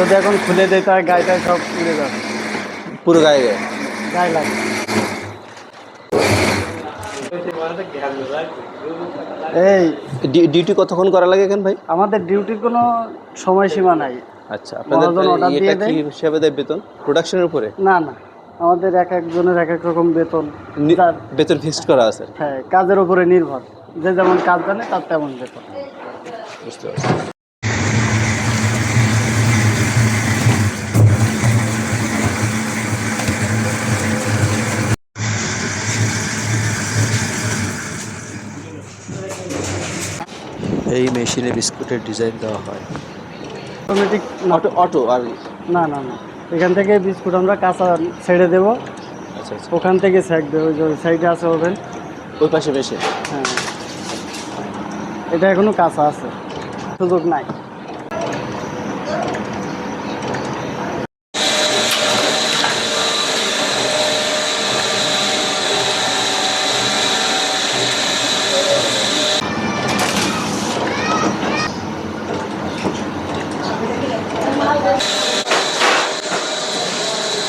যদি এখন খুলে দেয় তার গায়েটা সব উড়ে যাবে, পুরো গায়ে গায়ে। গায়ে লাগে। এই ডিউটি কতক্ষণ করা লাগে এখানে ভাই? আমাদের ডিউটির কোনো সময়সীমা নাই। আচ্ছা, আপনাদের মহাজন অর্ডার এটা দিয়ে কি দেয়। হিসাবে দেয় বেতন? প্রোডাকশনের উপরে? না না, আমাদের এক একজনের এক এক রকম বেতন। যার বেতন ফিক্সড করা আছে? হ্যাঁ, কাজের উপরে নির্ভর, যে যেমন কাজ জানে তার তেমন বেতন। বুঝতে পারছি। এই মেশিনে বিস্কুটের ডিজাইন দেওয়া হয়। অটোমেটিক অটো অটো আর না না না, এখান থেকে বিস্কুট আমরা কাঁচা ছেড়ে দেব, আচ্ছা আচ্ছা, ওখান থেকে ছাঁকবে। ওই যে সাইডে আছে ওভেন। ওই পাশে মেশিন। হ্যাঁ, এটা এখনো কাঁচা আছে, সুযোগ নাই।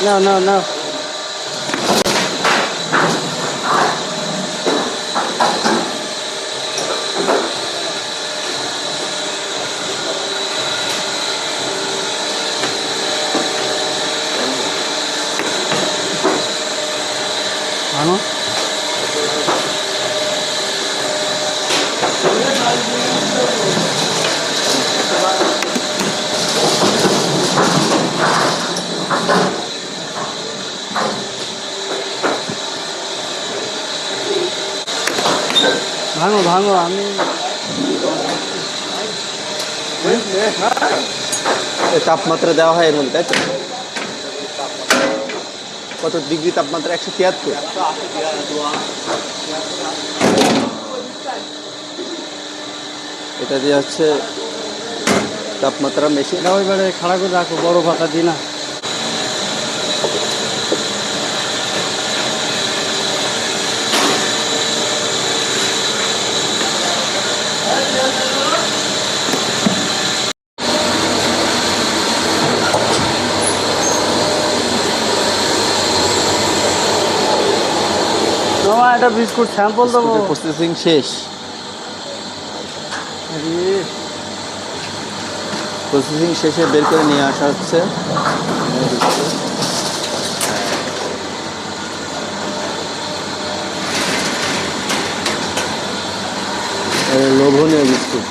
না না না, ভাঙো। ভাঙো ভাঙো, আমি তাপমাত্রা দেওয়া হয় এর মধ্যে, তাই তো? কত ডিগ্রি তাপমাত্রা? 173। এটা দিয়ে হচ্ছে তাপমাত্রা মেশিন। এটা ওইবারে খাড়া করে রাখো, বড় পাতা দিই না। মামা এটা বিস্কুট স্যাম্পল দেবো। প্রসেসিং শেষ। প্রসেসিং শেষে বের করে নিয়ে আসা হচ্ছে। লোভনীয় বিস্কুট।